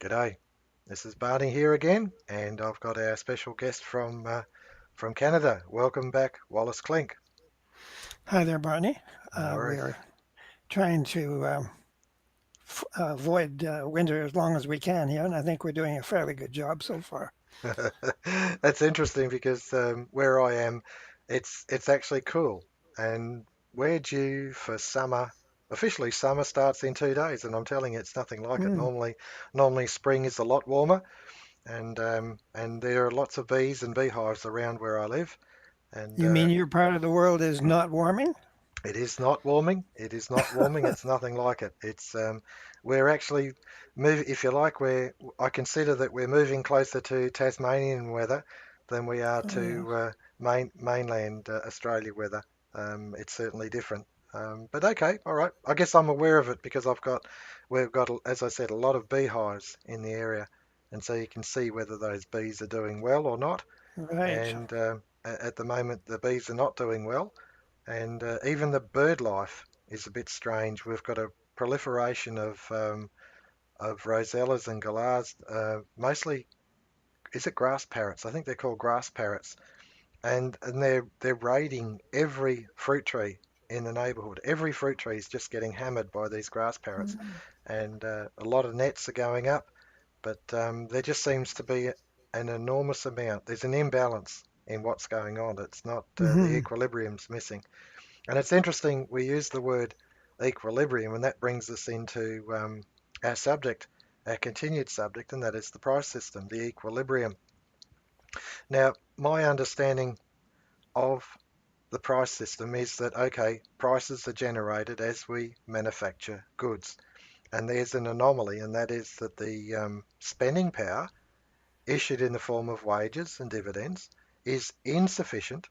G'day. This is Barney here again, and I've got our special guest from Canada. Welcome back, Wallace Clink. Hi there, Barney. No worries. We're trying to avoid winter as long as we can here, and I think we're doing a fairly good job so far. That's interesting because where I am, it's actually cool, and we're due for summer. Officially, summer starts in 2 days, and I'm telling you, it's nothing like it. Hmm. Normally spring is a lot warmer, and there are lots of bees and beehives around where I live, and You mean your part of the world is not warming? it is not warming. It is not warming. It's nothing like it. We're actually if you like, I consider that we're moving closer to Tasmanian weather than we are Oh, yeah. to mainland Australia weather. It's certainly different. But okay, all right. I guess I'm aware of it because we've got, as I said, a lot of beehives in the area, and so you can see whether those bees are doing well or not. Right. And at the moment, the bees are not doing well, and even the bird life is a bit strange. We've got a proliferation of rosellas and galahs, mostly is it grass parrots? I think they're called grass parrots, and they're raiding every fruit tree in the neighbourhood. Every fruit tree is just getting hammered by these grass parrots, Mm. and a lot of nets are going up. But there just seems to be an enormous amount. There's an imbalance in what's going on. It's not the Hmm. equilibrium's missing. And it's interesting we use the word equilibrium, and that brings us into our subject, our continued subject, and that is the price system, the equilibrium. Now, my understanding of the price system is that, okay, prices are generated as we manufacture goods. And there's an anomaly, and that is that the spending power issued in the form of wages and dividends is insufficient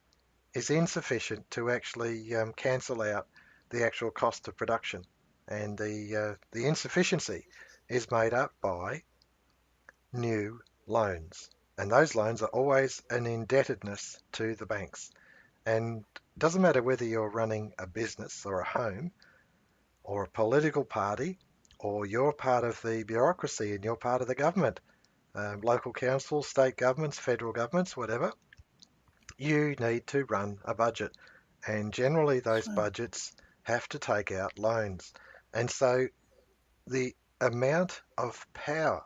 is insufficient to actually cancel out the actual cost of production, and the insufficiency is made up by new loans, and those loans are always an indebtedness to the banks. And it doesn't matter whether you're running a business or a home or a political party, or you're part of the bureaucracy and you're part of the government, local councils, state governments, federal governments, whatever. You need to run a budget, and generally That's those right. budgets have to take out loans. And so the amount of power,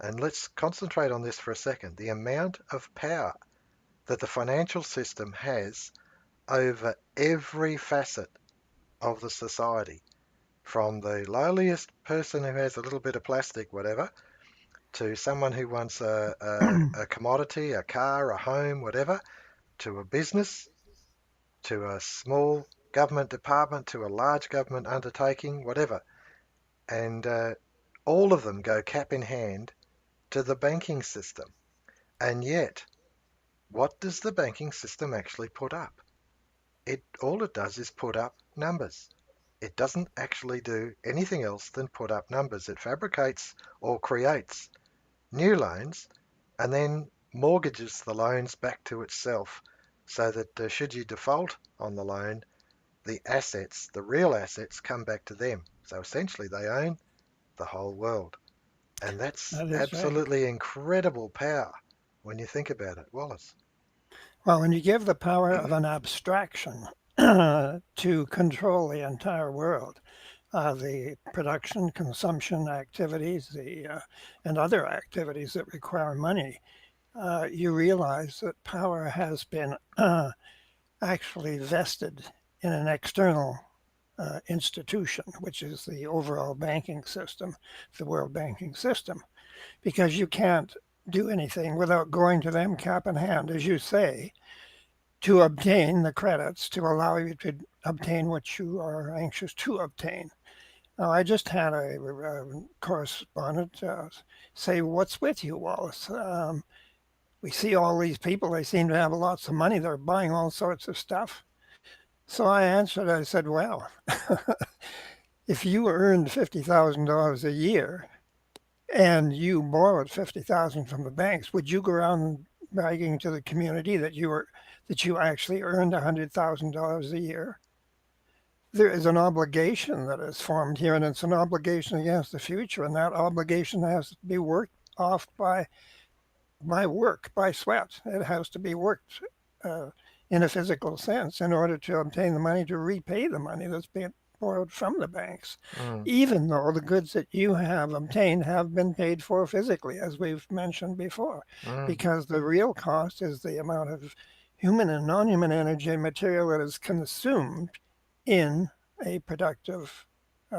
and let's concentrate on this for a second, the amount of power that the financial system has over every facet of the society, from the lowliest person who has a little bit of plastic, whatever, to someone who wants a commodity, a car, a home, whatever, to a business, to a small government department, to a large government undertaking, whatever. And all of them go cap in hand to the banking system. And yet, what does the banking system actually put up? All it does is put up numbers. It doesn't actually do anything else than put up numbers. It fabricates or creates new loans and then mortgages the loans back to itself so that should you default on the loan, the assets, the real assets, come back to them. So essentially, they own the whole world. And that's That is right. absolutely incredible power when you think about it, Wallace. Well, when you give the power of an abstraction to control the entire world, the production, consumption activities, and other activities that require money, you realize that power has been actually vested in an external institution, which is the overall banking system, the world banking system, because you can't do anything without going to them cap in hand, as you say, to obtain the credits to allow you to obtain what you are anxious to obtain. Now, I just had a correspondent say, "What's with you, Wallace? We see all these people, they seem to have lots of money, they're buying all sorts of stuff." So I answered, I said, "Well, if you earned $50,000 a year and you borrowed 50,000 from the banks, would you go around bragging to the community that you actually earned $100,000 a year?" there is an obligation that is formed here, and it's an obligation against the future, and that obligation has to be worked off by work, by sweat. It has to be worked uh, in a physical sense in order to obtain the money to repay the money that's being borrowed from the banks, Mm, even though the goods that you have obtained have been paid for physically, as we've mentioned before, mm, because the real cost is the amount of human and non-human energy and material that is consumed in a productive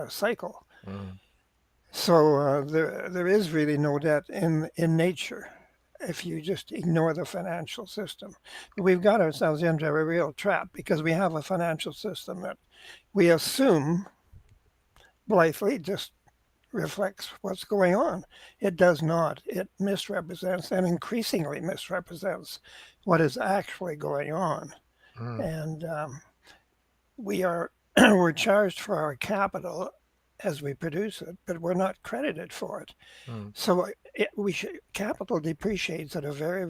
cycle. mm, So there is really no debt in nature if you just ignore the financial system. But we've got ourselves into a real trap because we have a financial system that we assume blithely just reflects what's going on. It does not. It misrepresents and increasingly misrepresents what is actually going on. mm, And we are we're charged for our capital as we produce it, but we're not credited for it. mm, So capital depreciates at a very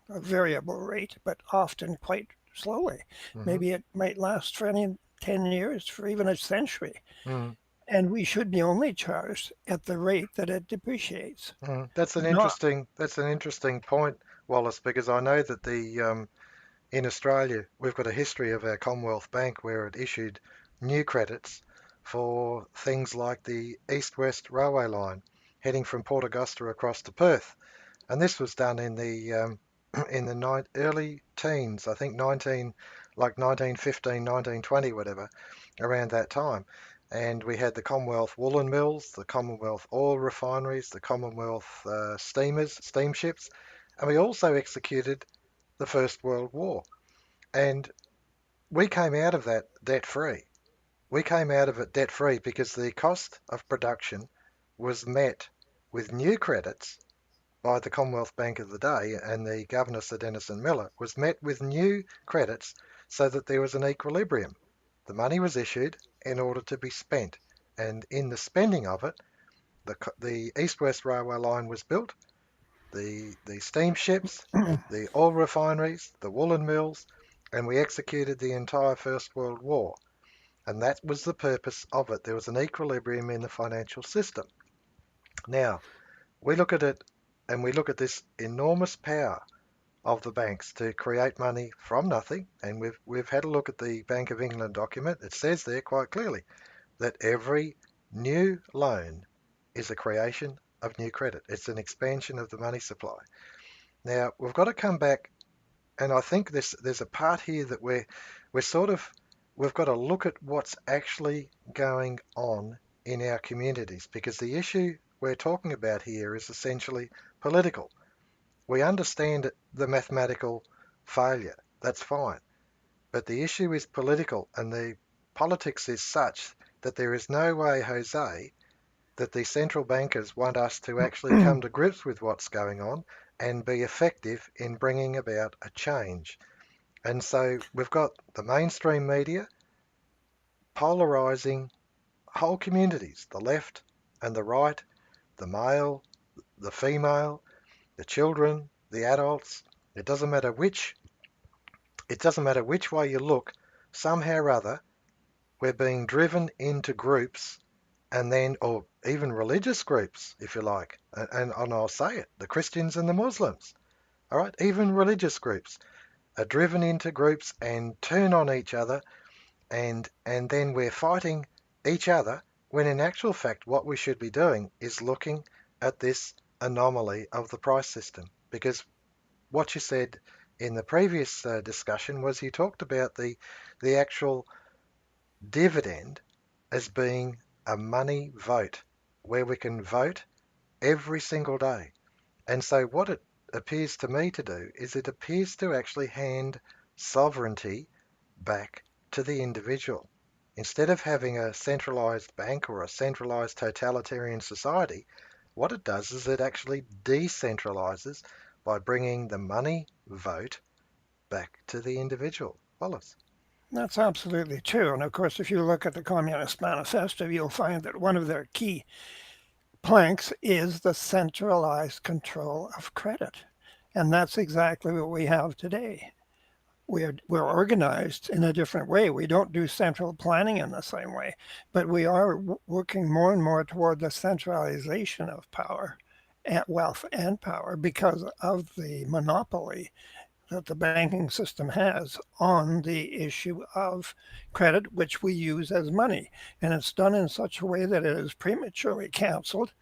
a variable rate, but often quite slowly. mhm, Maybe it might last for any 10 years, for even a century, mm, and we should be only charged at the rate that it depreciates. mm. Not That's an interesting point, Wallace, because I know that the in Australia we've got a history of our Commonwealth Bank where it issued new credits for things like the East-West Railway line heading from Port Augusta across to Perth, and this was done in the in the early teens, I think 1915, 1920, whatever, around that time. And we had the Commonwealth woolen mills, the Commonwealth oil refineries, the Commonwealth steamships, and we also executed the First World War. And we came out of that debt free. We came out of it debt free because the cost of production was met with new credits by the Commonwealth Bank of the day, and the Governor, Sir Dennis Miller, was met with new credits so that there was an equilibrium. The money was issued in order to be spent, and in the spending of it, the East-West Railway line was built, the steamships, the oil refineries, the woolen mills, and we executed the entire First World War. And that was the purpose of it. There was an equilibrium in the financial system. Now, we look at it and we look at this enormous power of the banks to create money from nothing. And we've had a look at the Bank of England document. It says there quite clearly that every new loan is a creation of new credit. It's an expansion of the money supply. Now, we've got to come back, and I think there's a part here that we're sort of we've got to look at what's actually going on in our communities, because the issue we're talking about here is essentially political. We understand the mathematical failure, that's fine, but the issue is political, and the politics is such that there is no way, Jose, that the central bankers want us to actually come to grips with what's going on and be effective in bringing about a change. And so we've got the mainstream media polarizing whole communities, the left and the right, the male, the female, the children, the adults. It doesn't matter which it doesn't matter which way you look, somehow or other we're being driven into groups, and then, or even religious groups, if you like, and I'll say it, the Christians and the Muslims, all right, even religious groups are driven into groups and turn on each other, and then we're fighting each other, when in actual fact what we should be doing is looking at this anomaly of the price system. Because what you said in the previous discussion was you talked about the actual dividend as being a money vote, where we can vote every single day. And so what it appears to me to do is it appears to actually hand sovereignty back to the individual. Instead of having a centralized bank or a centralized totalitarian society, what it does is it actually decentralizes by bringing the money vote back to the individual. Wallace. That's absolutely true. And of course, if you look at the Communist Manifesto, you'll find that one of their key planks is the centralized control of credit. And that's exactly what we have today. we're organized in a different way. We don't do central planning in the same way, but we are working more and more toward the centralization of power, and wealth and power because of the monopoly that the banking system has on the issue of credit, which we use as money. And it's done in such a way that it is prematurely canceled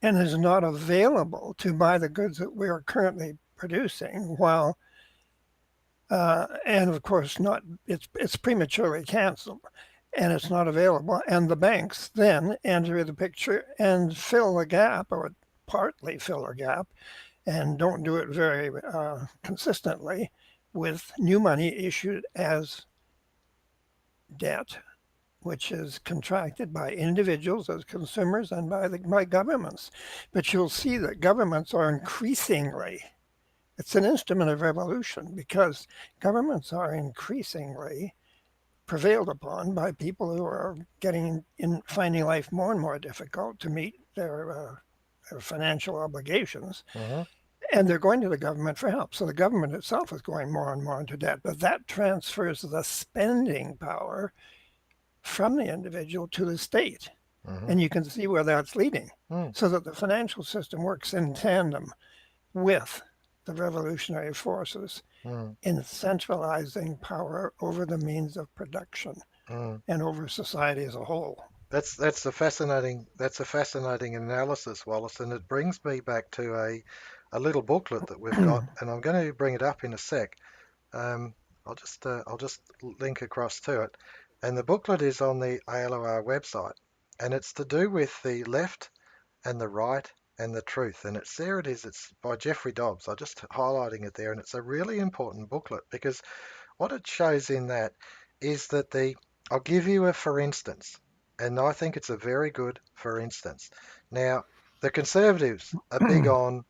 and is not available to buy the goods that we are currently producing while and of course not it's prematurely canceled and it's not available and the banks then enter the picture and fill the gap or partly fill a gap and don't do it very consistently with new money issued as debt, which is contracted by individuals as consumers and by governments. But you'll see that governments are increasingly, it's an instrument of revolution because governments are increasingly prevailed upon by people who are finding life more and more difficult to meet their financial obligations. Mm-hmm. And they're going to the government for help. So the government itself is going more and more into debt, but that transfers the spending power from the individual to the state. Mm-hmm. And you can see where that's leading. Mm. So that the financial system works in tandem with the revolutionary forces Mm. in centralizing power over the means of production Mm. and over society as a whole. That's a fascinating analysis, Wallace, and it brings me back to a little booklet that we've got, and I'm going to bring it up in a sec. Um, I'll just link across to it, and the booklet is on the ALOR website, and it's to do with the left and the right and the truth, and it's there. It is. It's by Jeffrey Dobbs. I'm just highlighting it there, and it's a really important booklet because what it shows in that is that I'll give you a for instance, and I think it's a very good for instance. Now, the Conservatives are big on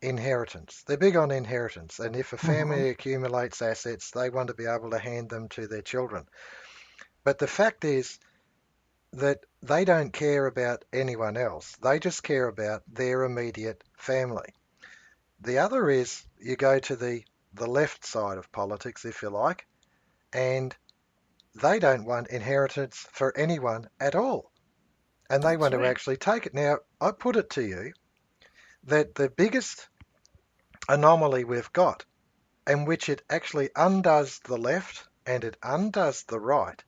inheritance. They're big on inheritance, and if a Mhm. family accumulates assets, they want to be able to hand them to their children. But the fact is that they don't care about anyone else. They just care about their immediate family. The other is you go to the left side of politics, if you like, and they don't want inheritance for anyone at all. And they That's want to right. actually take it. Now, I put it to you that the biggest anomaly we've got, in which it actually undoes the left and it undoes the right,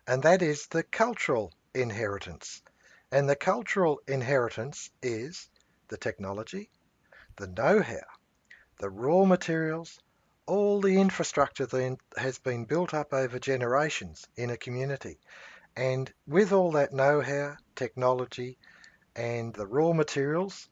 and that is the cultural inheritance. And the cultural inheritance is the technology, the know how, the raw materials, all the infrastructure that has been built up over generations in a community. And with all that know-how, technology, and the raw materials,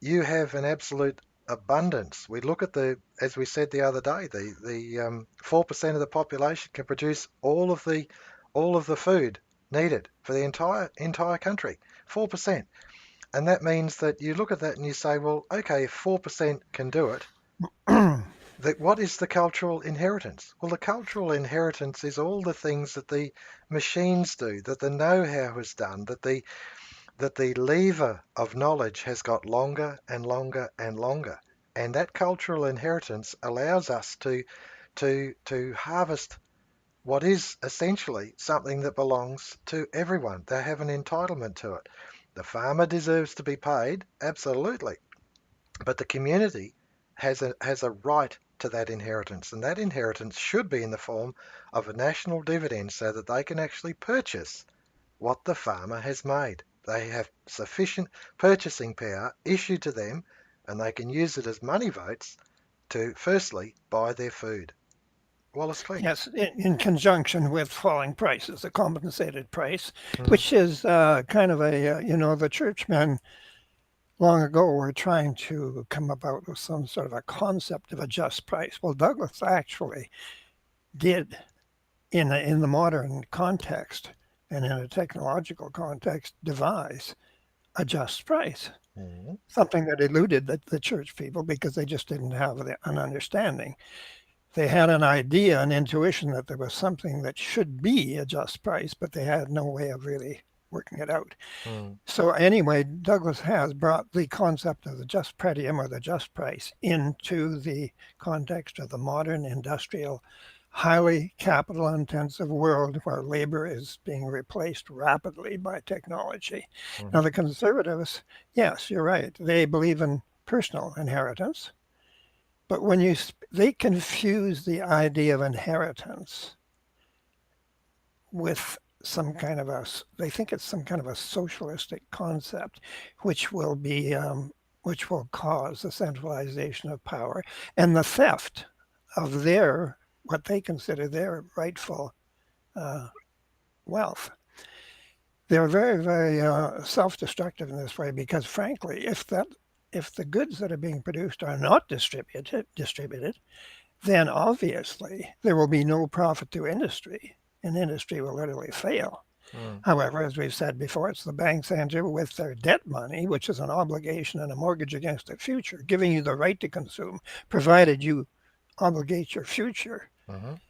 you have an absolute abundance. We look at as we said the other day, the 4% of the population can produce all of the food needed for the entire country. 4%. And that means that you look at that and you say, well, okay, if 4% can do it, what is the cultural inheritance? Well, the cultural inheritance is all the things that the machines do, that the know-how has done, that the lever of knowledge has got longer and longer and longer. And that cultural inheritance allows us to harvest what is essentially something that belongs to everyone. They have an entitlement to it. The farmer deserves to be paid, absolutely. But the community has a right to that inheritance, and that inheritance should be in the form of a national dividend so that they can actually purchase what the farmer has made. They have sufficient purchasing power issued to them, and they can use it as money votes to firstly buy their food. Wallace Clean. Yes, in conjunction with falling prices, the compensated price, Mm, which is kind of the churchmen long ago were trying to come about with some sort of a concept of a just price. Well, Douglas actually did in the modern context and in a technological context devise a just price, mm, something that eluded the church people because they just didn't have an understanding. They had an idea, an intuition that there was something that should be a just price, but they had no way of really working it out. mm, So anyway, Douglas has brought the concept of the just premium or the just price into the context of the modern industrial, highly capital intensive world where labor is being replaced rapidly by technology. Now, mhm, the conservatives, yes, you're right, they believe in personal inheritance, but they confuse the idea of inheritance with some kind of they think it's some kind of a socialistic concept, which will be, which will cause the centralization of power and the theft of what they consider their rightful uh, wealth. They're very, very self-destructive in this way because, frankly, if the goods that are being produced are not distributed, then obviously there will be no profit to industry, and industry will literally fail. mm, However, as we've said before, it's the banks enter with their debt money, which is an obligation and a mortgage against the future, giving you the right to consume, provided you obligate your future. mhm,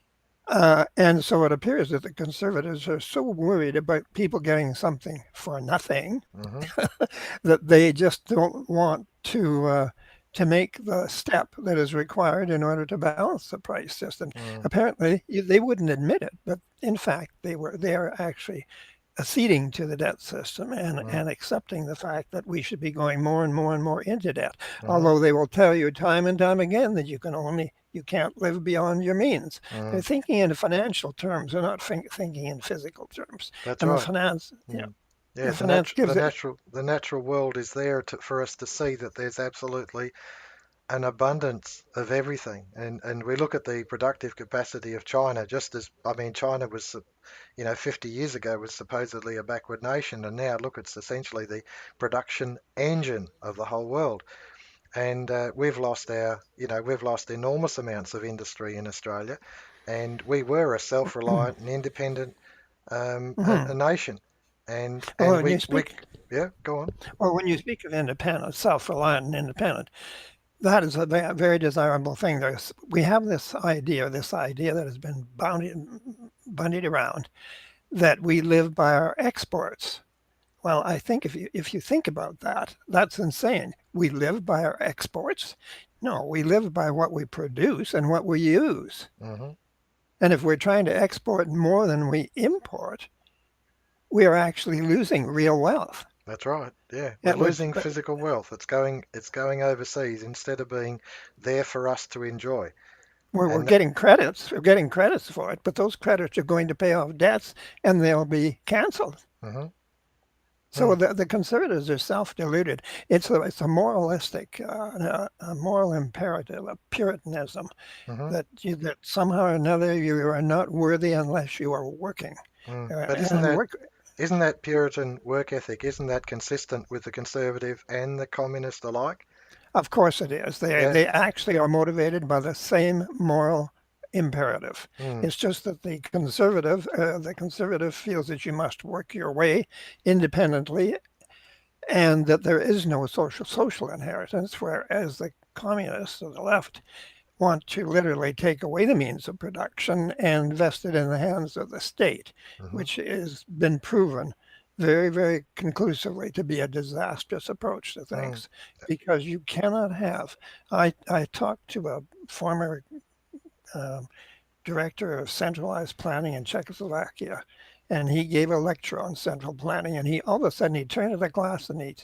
And so it appears that the conservatives are so worried about people getting something for nothing mhm, that they just don't want to make the step that is required in order to balance the price system. mm, Apparently, they wouldn't admit it, but in fact, they are actually acceding to the debt system mm, and accepting the fact that we should be going more and more and more into debt. mhm, Although they will tell you time and time again that you can't live beyond your means. They're mm. thinking in financial terms. They're not thinking in physical terms. That's And right. yeah, Mm. Yeah, the finance gives it. the natural world is there for us to see that there's absolutely an abundance of everything. And we look at the productive capacity of China, just as, I mean, China was, 50 years ago was supposedly a backward nation, and now look, it's essentially the production engine of the whole world. And we've lost enormous amounts of industry in Australia, and we were a self-reliant and independent a Mhm. nation. And Well, and when you we speak, yeah, go on. well, when you speak of independence, self-reliant and independent, that is a very desirable thing. We have this idea that has been bandied around that we live by our exports. Well, I think if you think about that, that's insane. We live by our exports? No, we live by what we produce and what we use. Hmm. And if we're trying to export more than we import, we are actually losing real wealth. That's right. Yeah, we're It would, losing physical wealth. It's going overseas instead of being there for us to enjoy. we're And getting credits. We're getting credits for it, but those credits are going to pay off debts and they'll be canceled. hmm So the conservatives are self-deluded. It's a moralistic, a moral imperative, a puritanism hmm that somehow or another you are not worthy unless you are working. But And work, isn't that Puritan work ethic? Isn't that consistent with the conservative and the communist alike? of course, it is. Yeah. They actually are motivated by the same moral imperative. Mm, It's just that the conservative feels that you must work your way independently and that there is no social inheritance, whereas the communists of the left want to literally take away the means of production and vest it in the hands of the state, hmm which has been proven very, very conclusively to be a disastrous approach to mm, things because you cannot have. I talked to a former um, director of centralized planning in Czechoslovakia. And he gave a lecture on central planning. And he all of a sudden he turned to the class and he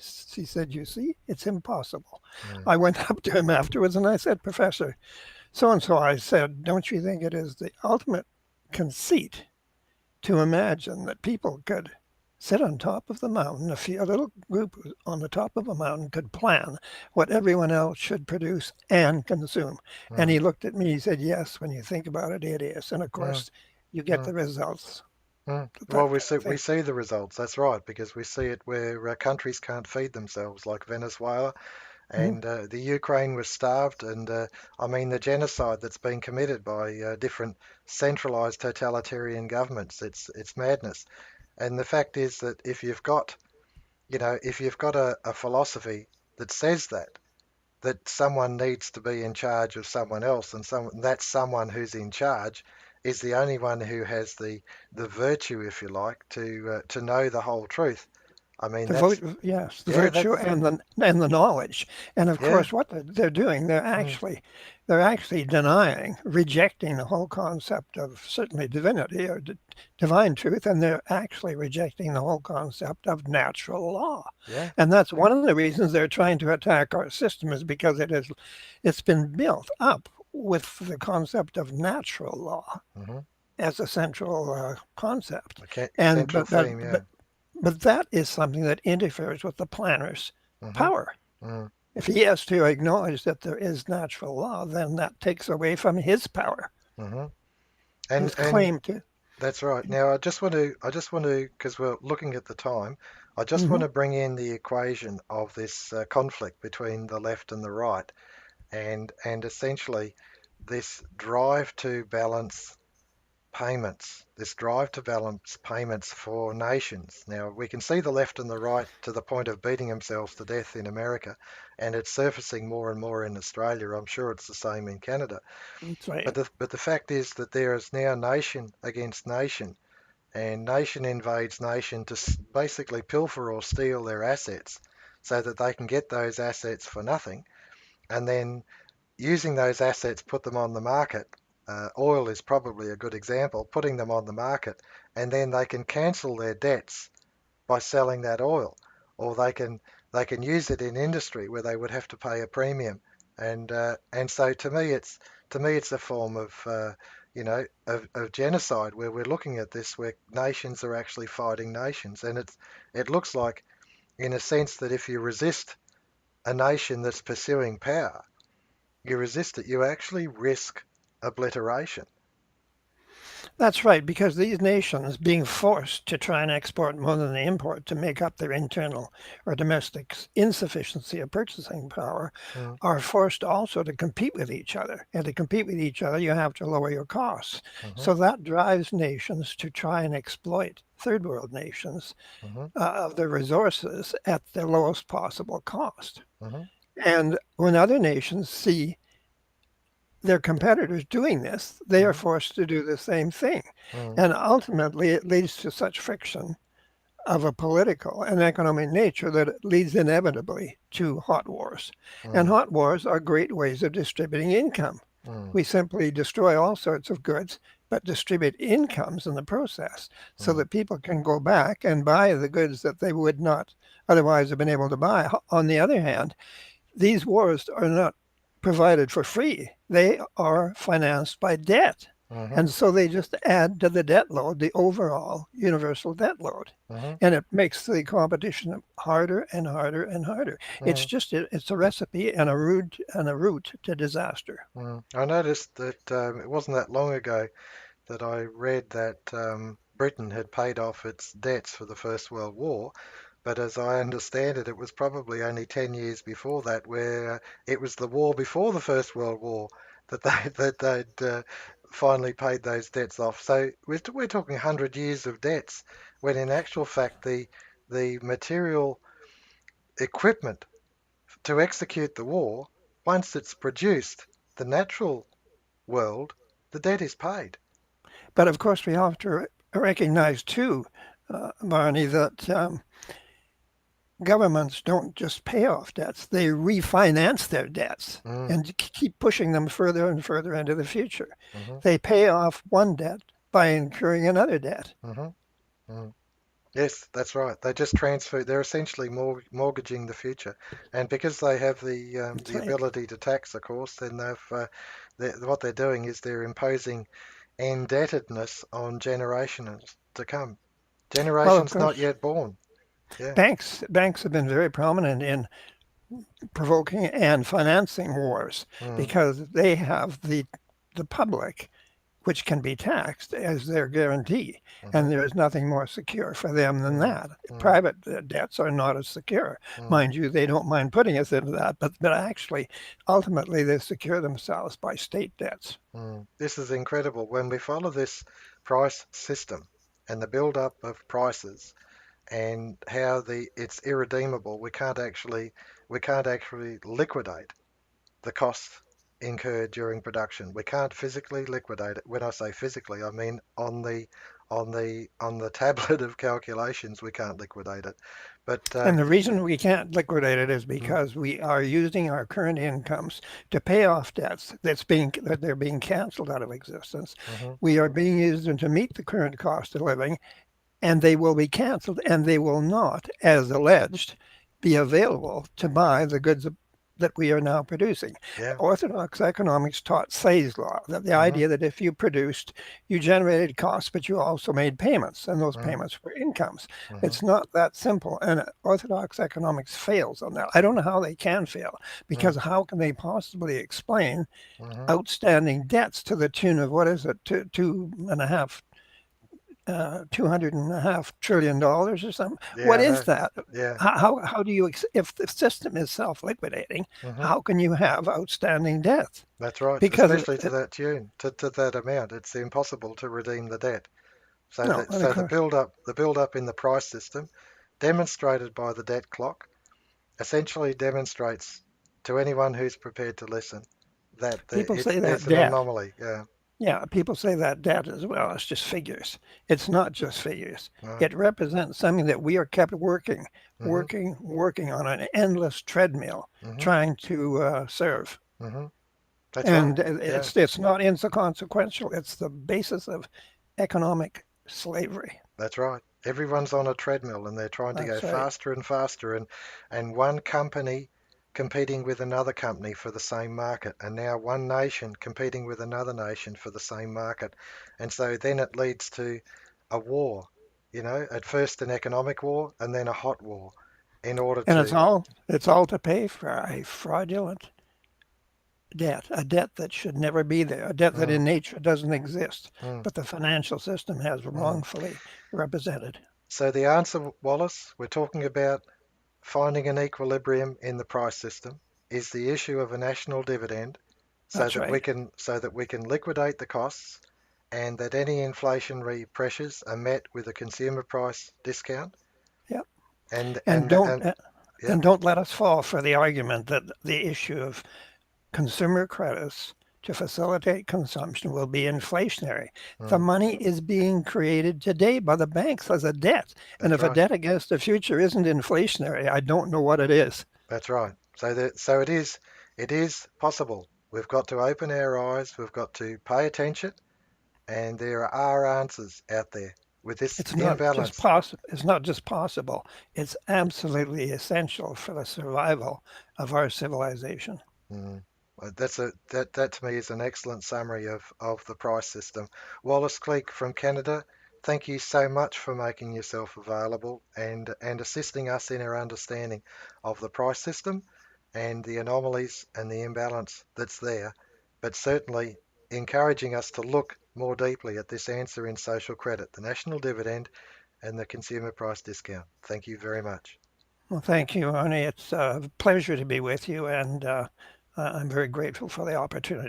said, "You see, it's impossible." mm, I went up to him afterwards and I said, "Professor, so and so," I said, "don't you think it is the ultimate conceit to imagine that people could sit on top of the mountain, a little group on the top of a mountain could plan what everyone else should produce and consume?" And mm, he looked at me, he said, "Yes, when you think about it, it is." And of mm, course, you get mm, the results, Well, that kind of we thing. see the results. That's right, because we see it where countries can't feed themselves, like Venezuela, Mhm. and the Ukraine was starved, and I mean the genocide that's been committed by different centralized totalitarian governments. It's madness. And the fact is that if you've got a philosophy that says that someone needs to be in charge of someone else, and that's someone who's in charge, is the only one who has the virtue, if you like, to know the whole truth. I mean, The vote, that's yes, the yeah, virtue that's and the knowledge, and of yeah, course, what they're doing, mm, they're actually denying, rejecting the whole concept of certainly divinity or divine truth, and they're actually rejecting the whole concept of natural law, yeah, and that's one of the reasons they're trying to attack our system is because it's been built up with the concept of natural law hmm as a central concept, okay, and central theme, yeah, but that is something that interferes with the planner's hmm power. mm, If he has to acknowledge that there is natural law, then that takes away from his power, hmm his and claim to. that's right. Now, I just want to, because we're looking at the time, I just want Mhm. to bring in the equation of this conflict between the left and the right, and essentially this drive to balance payments for nations. Now, we can see the left and the right to the point of beating themselves to death in America, and it's surfacing more and more in Australia. I'm sure it's the same in Canada. That's But right. the fact is that there is now nation against nation, and nation invades nation to basically pilfer or steal their assets so that they can get those assets for nothing, and then using those assets, put them on the market. Oil is probably a good example, putting them on the market, and then they can cancel their debts by selling that oil, or they can use it in industry where they would have to pay a premium, and so to me it's a form of of genocide where we're looking at this where nations are actually fighting nations, and it looks like in a sense that if you resist a nation that's pursuing power, you resist it, you actually risk obliteration. That's right, because these nations being forced to try and export more than they import to make up their internal or domestic insufficiency of purchasing power Mm, are forced also to compete with each other. And to compete with each other, you have to lower your costs. hmm So that drives nations to try and exploit third world nations hmm of their resources at the lowest possible cost. hmm And when other nations see their competitors doing this, they are hmm forced to do the same thing. hmm And ultimately, it leads to such friction of a political and economic nature that it leads inevitably to hot wars. And hmm hot wars are great ways of distributing income. hmm We simply destroy all sorts of goods, but distribute incomes in the process so hmm that people can go back and buy the goods that they would not otherwise have been able to buy. On the other hand, these wars are not provided for free. They are financed by debt. hmm And so they just add to the debt load, the overall universal debt load. hmm And it makes the competition harder and harder and harder. It's hmm just it's a recipe and a route to disaster. I noticed that it wasn't that long ago that I read that Britain had paid off its debts for the First World War, but as I understand it, it was probably only 10 years before that, where it was the war before the First World War that they'd finally paid those debts off. So we're talking 100 years of debts, when in actual fact the material equipment to execute the war, once it's produced, the natural world, the debt is paid. But of course, we have to recognize too, Barney, that governments don't just pay off debts, they refinance their debts Mm, and keep pushing them further and further into the future. hmm They pay off one debt by incurring another debt. hmm mm. Yes, that's right. They just transfer. They're essentially mortgaging the future, and because they have That's the right. ability to tax, of course, then what they're doing is they're imposing indebtedness on generations to come. Well, of Generations not course, yet born. Yeah. banks have been very prominent in provoking and financing wars Mm, because they have the public which can be taxed as their guarantee. hmm And there is nothing more secure for them than mm, that. mm, Private debts are not as secure. mm, Mind you, they don't mind putting us into that, but actually, ultimately, they secure themselves by state debts. This is incredible. When we follow this price system and the build-up of prices, and how the it's irredeemable. We can't actually liquidate the cost. incurred during production. We can't physically liquidate it. When I say physically, I mean on the tablet of calculations, we can't liquidate it. But And the reason we can't liquidate it is mm, because we are using our current incomes to pay off debts that they're being canceled out of existence. mhm, We are being used to meet the current cost of living, and they will be canceled, and they will not, as alleged, be available to buy the goods that we are now producing. yeah, Orthodox economics taught Say's law, that the mhm, idea that if you produced, you generated costs, but you also made payments, and those mhm, payments were incomes. mhm, It's not that simple, and Orthodox economics fails on that. I don't know how they can fail, because mhm, how can they possibly explain mhm. outstanding debts to the tune of, what is it, two and a half 200.5 trillion dollars or something. Yeah, What I is know. that? Yeah, How do you, if the system is self liquidating, mhm. how can you have outstanding debts? That's right. Because Especially to that tune, to that amount, it's impossible to redeem the debt. So no, that and of so course, the build up in the price system, demonstrated by the debt clock, essentially demonstrates to anyone who's prepared to listen that people say it's that an debt. anomaly. Yeah. Yeah, people say that debt as well. It's just figures. It's not just figures. No. It represents something that we are kept working, Mhm. working, working on an endless treadmill, Mhm. trying to serve. Mhm. That's right. And Yeah. it's not inconsequential. It's the basis of economic slavery. That's right. Everyone's on a treadmill and they're trying to go That's right. faster and faster, and one company competing with another company for the same market, and now one nation competing with another nation for the same market. And so then it leads to a war, at first an economic war and then a hot war in order And to it's all to pay for a fraudulent debt, a debt that should never be there, a debt that mm, in nature doesn't exist, mm, but the financial system has mm. wrongfully represented. So the answer, Wallace, we're talking about finding an equilibrium in the price system, is the issue of a national dividend so That's that we right. can liquidate the costs and that any inflationary pressures are met with a consumer price discount Yep. and And and don't and yeah. and don't let us fall for the argument that the issue of consumer credits to facilitate consumption will be inflationary. The Mm, money is being created today by the banks as a debt. And that's if a right. debt against the future isn't inflationary, I don't know what it is. That's right. So it is possible. We've got to open our eyes, we've got to pay attention, and there are answers out there with this imbalance. It's not just possible. It's absolutely essential for the survival of our civilization. Mm. That to me is an excellent summary of the price system. Wallace Cleek from Canada, thank you so much for making yourself available and assisting us in our understanding of the price system and the anomalies and the imbalance that's there, but certainly encouraging us to look more deeply at this answer in social credit, the national dividend and the consumer price discount. Thank you very much. Well, thank you, Arnie. It's a pleasure to be with you, and I'm very grateful for the opportunity.